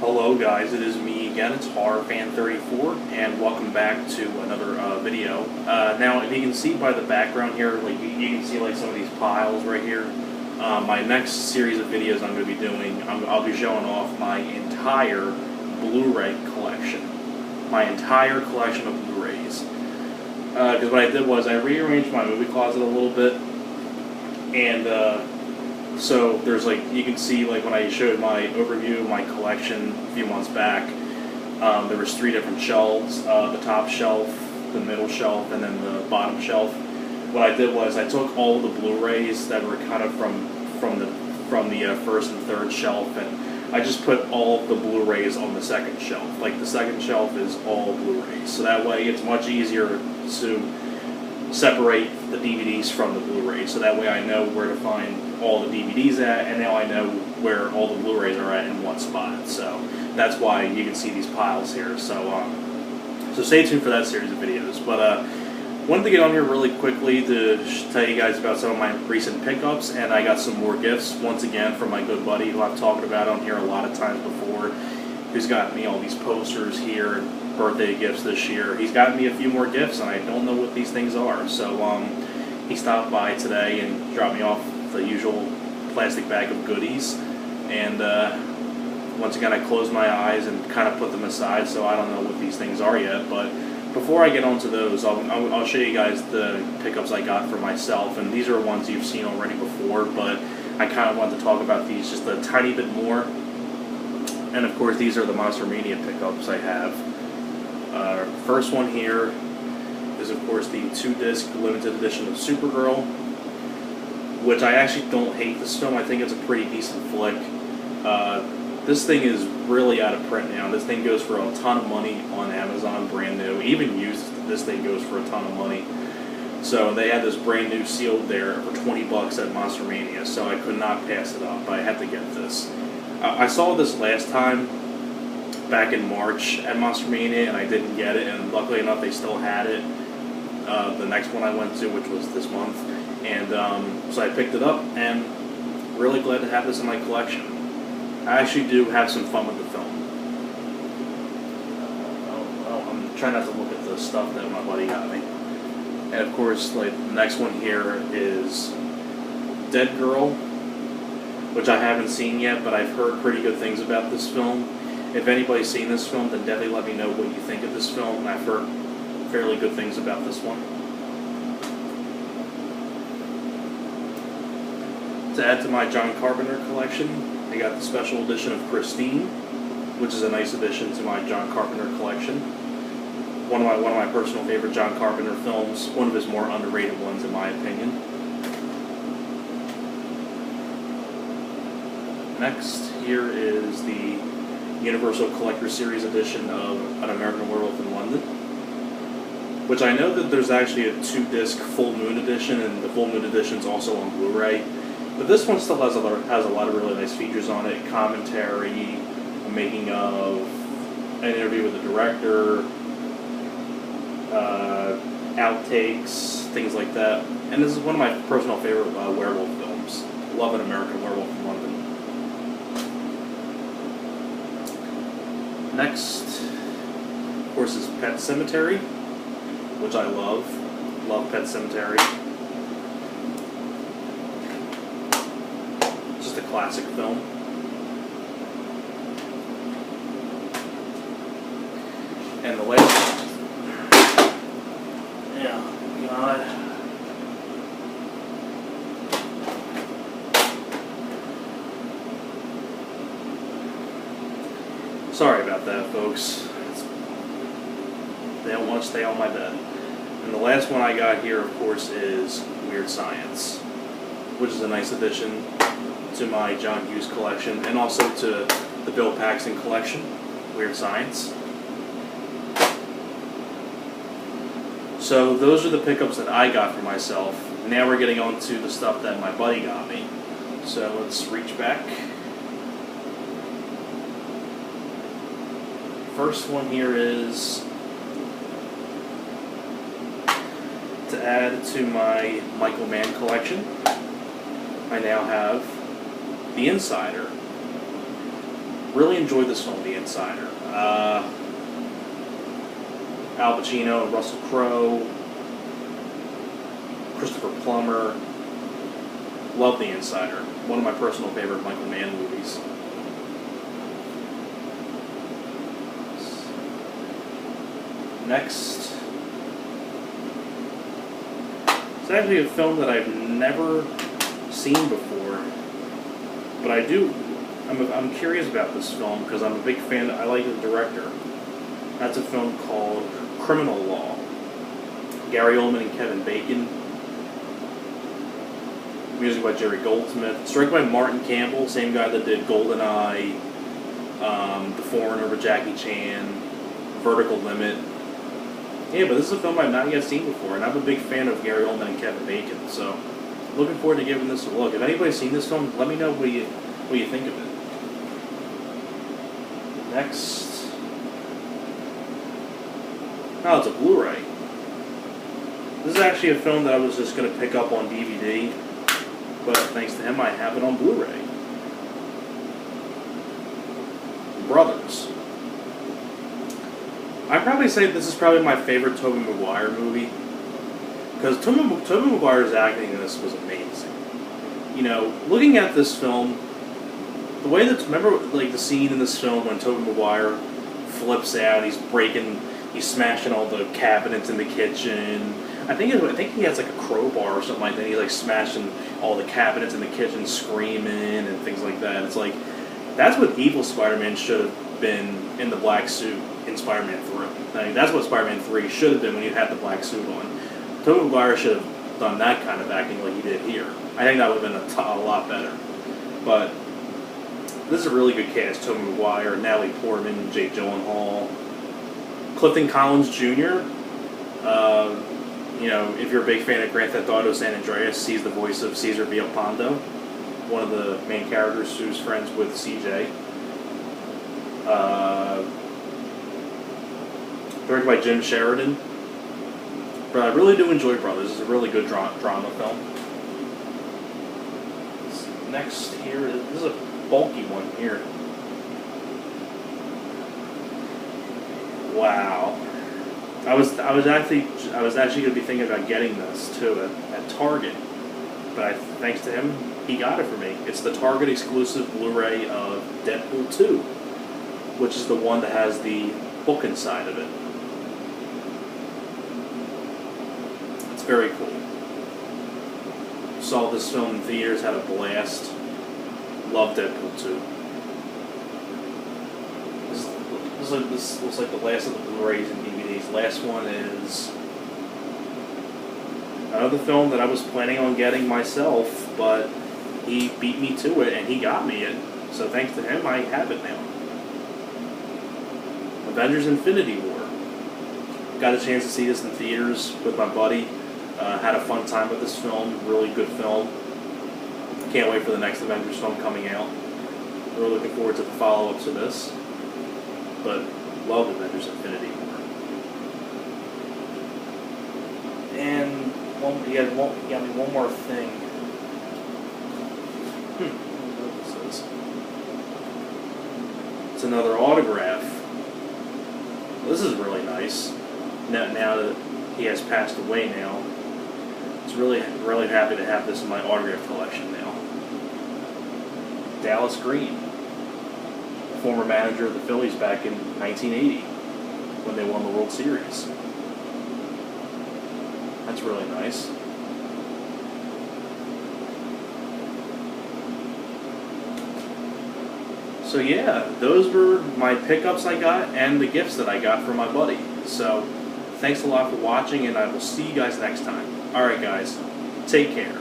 Hello guys, it is me again, it's HorrorFan34, and welcome back to another video. Now, if you can see by the background here, like you can see like some of these piles right here. My next series of videos I'm going to be doing, I'll be showing off my entire Blu-ray collection. My entire collection of Blu-rays. Because what I did was I rearranged my movie closet a little bit, and so there's like, you can see like when I showed my overview of my collection a few months back, there was 3 different shelves, the top shelf, the middle shelf, and then the bottom shelf. What I did was I took all the Blu-rays that were kind of from the first and third shelf, and I just put all of the Blu-rays on the second shelf. Like the second shelf is all Blu-rays, so that way it's much easier to separate the DVDs from the Blu-rays, so that way I know where to find all the DVDs at, and now I know where all the Blu-rays are at in one spot. So that's why you can see these piles here. So so stay tuned for that series of videos. But wanted to get on here really quickly to tell you guys about some of my recent pickups, and I got some more gifts once again from my good buddy who I've talked about on here a lot of times before, who's got me all these posters here, birthday gifts this year. He's gotten me a few more gifts, and I don't know what these things are. So he stopped by today and dropped me off the usual plastic bag of goodies, and once again I closed my eyes and kind of put them aside, so I don't know what these things are yet. But before I get onto those, I'll show you guys the pickups I got for myself, and these are ones you've seen already before, but I kind of wanted to talk about these just a tiny bit more. And of course these are the Monster Mania pickups I have. First one here is of course the 2-disc limited edition of Supergirl, which I actually don't hate this film. I think it's a pretty decent flick. This thing is really out of print now. This thing goes for a ton of money on Amazon, brand new. Even used, this thing goes for a ton of money. So they had this brand new sealed there for 20 bucks at Monster Mania, so I could not pass it up. I had to get this. I saw this last time back in March at Monster Mania, and I didn't get it, and luckily enough they still had it the next one I went to, which was this month. And so I picked it up, and really glad to have this in my collection. I actually do have some fun with the film. I'm trying not to look at the stuff that my buddy got me. And of course, like the next one here is Dead Girl, which I haven't seen yet, but I've heard pretty good things about this film. If anybody's seen this film, then definitely let me know what you think of this film. I've heard fairly good things about this one. To add to my John Carpenter collection, I got the special edition of Christine, which is a nice addition to my John Carpenter collection. One of my personal favorite John Carpenter films, one of his more underrated ones in my opinion. Next, here is the Universal Collector Series edition of An American Werewolf in London, which I know that there's actually a 2-disc Full Moon edition, and the Full Moon edition is also on Blu-ray. But this one still has a lot of really nice features on it: commentary, a making of, an interview with the director, outtakes, things like that. And this is one of my personal favorite werewolf films. Love An American Werewolf in London. Next, of course, is Pet Sematary, which I love. Love Pet Sematary. Just a classic film. And the last, yeah, God. Sorry about that, folks. They don't want to stay on my bed. And the last one I got here, of course, is Weird Science, which is a nice addition to my John Hughes collection, and also to the Bill Paxton collection, Weird Science. So those are the pickups that I got for myself. Now we're getting on to the stuff that my buddy got me. So let's reach back. First one here is to add to my Michael Mann collection. I now have The Insider, really enjoyed this film, The Insider. Al Pacino, Russell Crowe, Christopher Plummer. Love The Insider. One of my personal favorite Michael Mann movies. Next, it's actually a film that I've never seen before, but I'm curious about this film because I'm a big fan. I like the director. That's a film called Criminal Law. Gary Oldman and Kevin Bacon. Music by Jerry Goldsmith. It's directed by Martin Campbell, same guy that did GoldenEye, The Foreigner with Jackie Chan, Vertical Limit. Yeah, but this is a film I've not yet seen before, and I'm a big fan of Gary Oldman and Kevin Bacon, so looking forward to giving this a look. If anybody's seen this film, let me know what you think of it. Next, oh, it's a Blu-ray. This is actually a film that I was just going to pick up on DVD, but thanks to him, I have it on Blu-ray. Brothers. I'd probably say this is probably my favorite Tobey Maguire movie, because Tobey Maguire's acting in this was amazing. You know, looking at this film, the way that, remember like the scene in this film when Tobey Maguire flips out, he's smashing all the cabinets in the kitchen. I think he has like a crowbar or something like that. He's like smashing all the cabinets in the kitchen, screaming and things like that. It's like, that's what evil Spider-Man should have been in the black suit in Spider-Man 3. I mean, that's what Spider-Man 3 should have been when you had the black suit on. Tobey Maguire should have done that kind of acting like he did here. I think that would have been a lot better. But this is a really good cast. Tobey Maguire, Natalie Portman, Jake Gyllenhaal, Clifton Collins Jr. You know, if you're a big fan of Grand Theft Auto San Andreas, he's the voice of Cesar Villalpando, one of the main characters who's friends with CJ. Directed by Jim Sheridan. But I really do enjoy Brothers. It's a really good drama film. Next here, this is a bulky one here. Wow. I was actually going to be thinking about getting this too at Target, but thanks to him, he got it for me. It's the Target exclusive Blu-ray of Deadpool 2, which is the one that has the book inside of it. It's very cool. Saw this film in theaters, had a blast. Love Deadpool 2. This looks like the last of the Blu-rays and DVDs. Last one is another film that I was planning on getting myself, but he beat me to it and he got me it. So thanks to him, I have it now. Avengers Infinity War. Got a chance to see this in theaters with my buddy. Had a fun time with this film. Really good film. Can't wait for the next Avengers film coming out. We're looking forward to the follow-up to this. But love Avengers Infinity War. And one more thing. I don't know what this is. It's another autograph. This is really nice. Now that he has passed away now, it's really happy to have this in my autograph collection now. Dallas Green, former manager of the Phillies back in 1980 when they won the World Series. That's really nice. So yeah, those were my pickups I got and the gifts that I got from my buddy. So thanks a lot for watching, and I will see you guys next time. Alright guys, take care.